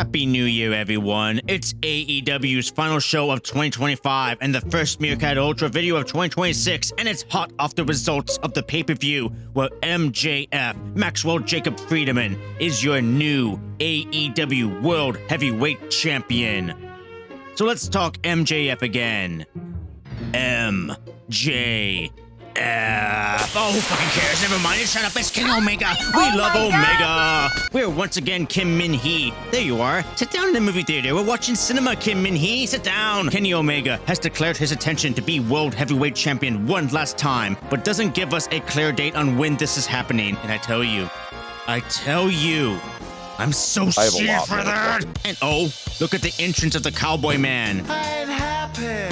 Happy New Year, everyone. It's AEW's final show of 2025 and the first Meerkat Ultra video of 2026, and it's hot off the results of the pay-per-view where MJF, Maxwell Jacob Friedman, is your new AEW World Heavyweight Champion. So let's talk MJF again. MJF. Oh, who fucking cares? Never mind. Shut up. It's King Omega. We love Omega. We're once again Kim Min-hee. There you are. Sit down in the movie theater. We're watching cinema, Kim Min-hee. Sit down. Kenny Omega has declared his intention to be World Heavyweight Champion one last time, but doesn't give us a clear date on when this is happening. And I tell you, I'm so shit for that. And oh, look at the entrance of the Cowboy Man. I'm happy.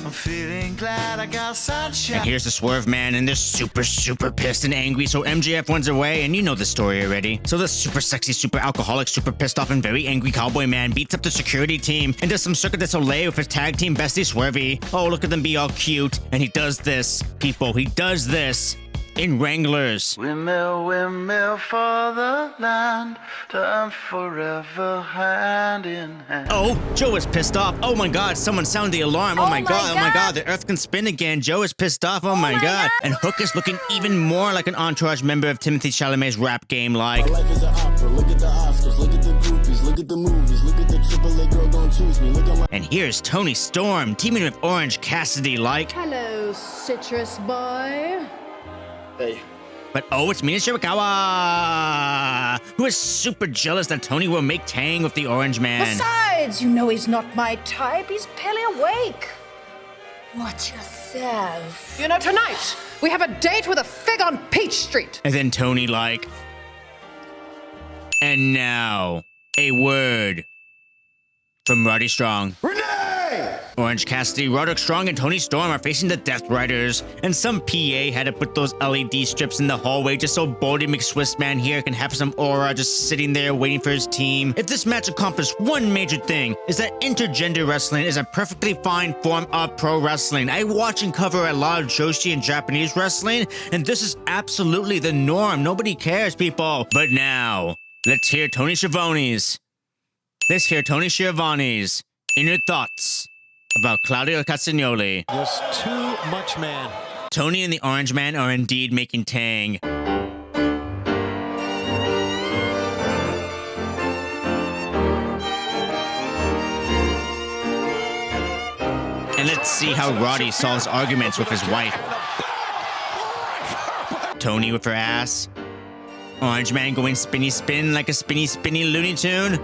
I'm feeling glad I got sunshine. And here's the Swerve Man, and they're super pissed and angry, so MJF runs away, and you know the story already. So the super sexy, super alcoholic, super pissed off, and very angry Cowboy Man beats up the security team and does some Cirque du Soleil with his tag team bestie Swervy. Oh, look at them be all cute. And he does this, people, he does this in Wranglers. Windmill, windmill for the land, turn forever hand in hand. Oh, Joe is pissed off. Oh my god, someone sound the alarm. Oh my god, the earth can spin again. Joe is pissed off. Oh my god. And Hook is looking even more like an entourage member of Timothy Chalamet's rap game like. My life is an opera. Look at the Oscars, look at the groupies, look at the movies, look at the AAA girl don't choose me. Look at my. And here's Tony Storm teaming with Orange Cassidy like. Hello, citrus boy. Hey. But oh, it's Mina Shirakawa, who is super jealous that Tony will make Tang with the Orange Man. Besides, you know he's not my type. He's barely awake. Watch yourself. You know, tonight, we have a date with a fig on Peach Street. And then Tony like. And now, a word from Roddy Strong. Renee! Orange Cassidy, Roderick Strong, and Tony Storm are facing the Death Riders, and some PA had to put those LED strips in the hallway just so Baldy McSwiss man here can have some aura just sitting there waiting for his team. If this match accomplished one major thing, is that intergender wrestling is a perfectly fine form of pro wrestling. I watch and cover a lot of Joshi and Japanese wrestling, and this is absolutely the norm. Nobody cares, people. But now, let's hear Tony Schiavone's inner thoughts about Claudio Castagnoli. Just too much, man. Tony and the Orange Man are indeed making Tang. And let's see how Roddy solves arguments with his wife. Tony with her ass. Orange Man going spinny spin like a spinny Looney Tune.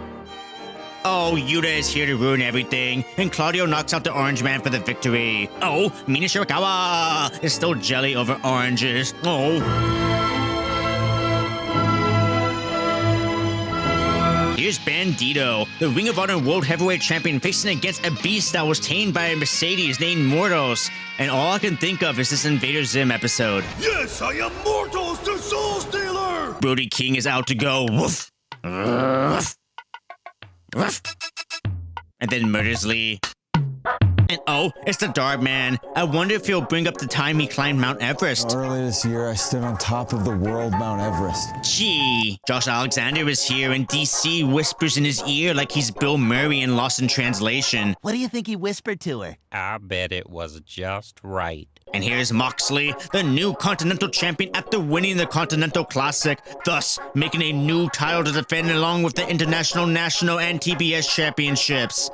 Oh, Yuta is here to ruin everything, and Claudio knocks out the Orange Man for the victory. Oh, Mina Shirakawa is still jelly over oranges. Oh. Here's Bandito, the Ring of Honor World Heavyweight Champion, facing against a beast that was tamed by a Mercedes named Mortos. And all I can think of is this Invader Zim episode. Yes, I am Mortos, the Soul Stealer! Brody King is out to go. Woof. Ruff. Ruff. And then murders Lee. And oh, it's the Dark Man. I wonder if he'll bring up the time he climbed Mount Everest. Early this year, I stood on top of the world Mount Everest. Gee, Josh Alexander is here, and DC whispers in his ear like he's Bill Murray in Lost in Translation. What do you think he whispered to her? I bet it was just right. And here's Moxley, the new Continental Champion after winning the Continental Classic, thus making a new title to defend along with the International, National, and TBS Championships.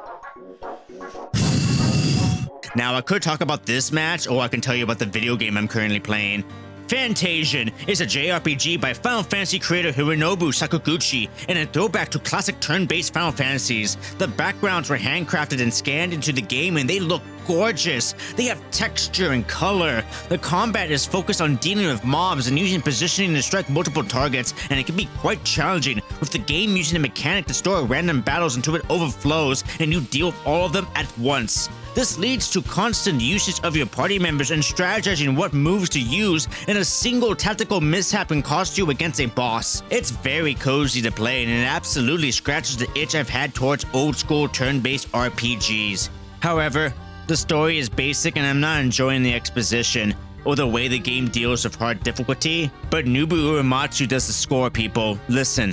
Now, I could talk about this match, or I can tell you about the video game I'm currently playing. Fantasian is a JRPG by Final Fantasy creator Hironobu Sakaguchi, and a throwback to classic turn-based Final Fantasies. The backgrounds were handcrafted and scanned into the game, and they look gorgeous. They have texture and color. The combat is focused on dealing with mobs and using positioning to strike multiple targets, and it can be quite challenging, with the game using a mechanic to store random battles until it overflows, and you deal with all of them at once. This leads to constant usage of your party members and strategizing what moves to use, and a single tactical mishap can cost you against a boss. It's very cozy to play, and it absolutely scratches the itch I've had towards old school turn-based RPGs. However, the story is basic and I'm not enjoying the exposition or the way the game deals with hard difficulty, but Nobuo Uematsu does the score, people. Listen.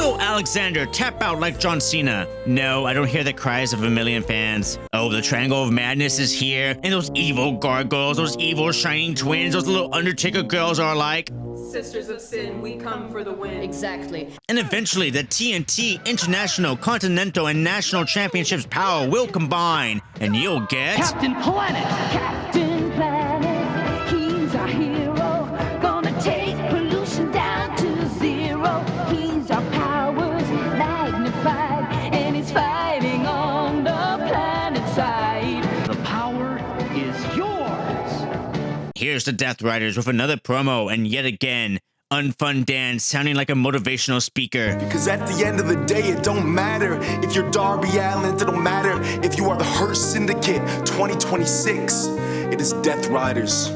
Will Alexander tap out like John Cena? No, I don't hear the cries of a million fans. Oh, the Triangle of Madness is here, and those evil gargoyles, those evil shining twins, those little Undertaker girls are like... Sisters of Sin, we come for the win. Exactly. And eventually, the TNT International, Continental, and National Championships power will combine, and you'll get... Captain Planet! Captain Planet, he's our hero. Gonna take pollution down to zero. He's our powers magnified, and he's fighting on the planet side. The power is yours. Here's the Death Riders with another promo, and yet again, Unfun Dan sounding like a motivational speaker. Because at the end of the day, it don't matter if you're Darby Allin, it don't matter if you are the Hurt Syndicate 2026. It is Death Riders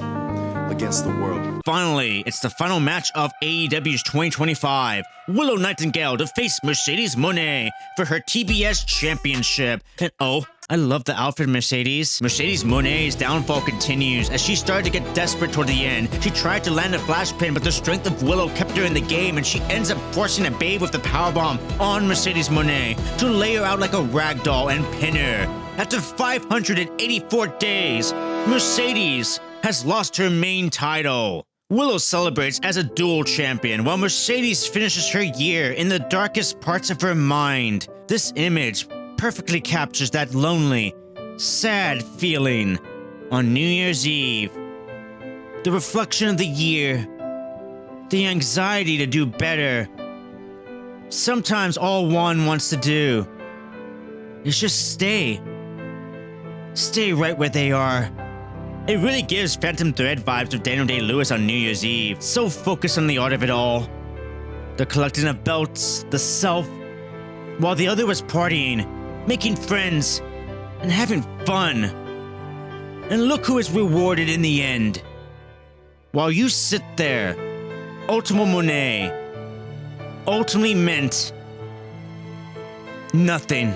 against the world. Finally, it's the final match of AEW's 2025. Willow Nightingale to face Mercedes Mone for her TBS championship. And oh, I love the outfit, Mercedes. Mercedes Mone's downfall continues as she started to get desperate toward the end. She tried to land a flash pin, but the strength of Willow kept her in the game, and she ends up forcing a Babe with the powerbomb on Mercedes Mone to lay her out like a ragdoll and pin her. After 584 days, Mercedes has lost her main title. Willow celebrates as a dual champion, while Mercedes finishes her year in the darkest parts of her mind. This image perfectly captures that lonely, sad feeling on New Year's Eve. The reflection of the year, the anxiety to do better. Sometimes all one wants to do is just stay right where they are. It really gives Phantom Thread vibes of Daniel Day-Lewis on New Year's Eve, so focused on the art of it all. The collecting of belts, the self, while the other was partying, making friends, and having fun. And look who is rewarded in the end. While you sit there, Ultimo Monet ultimately meant nothing.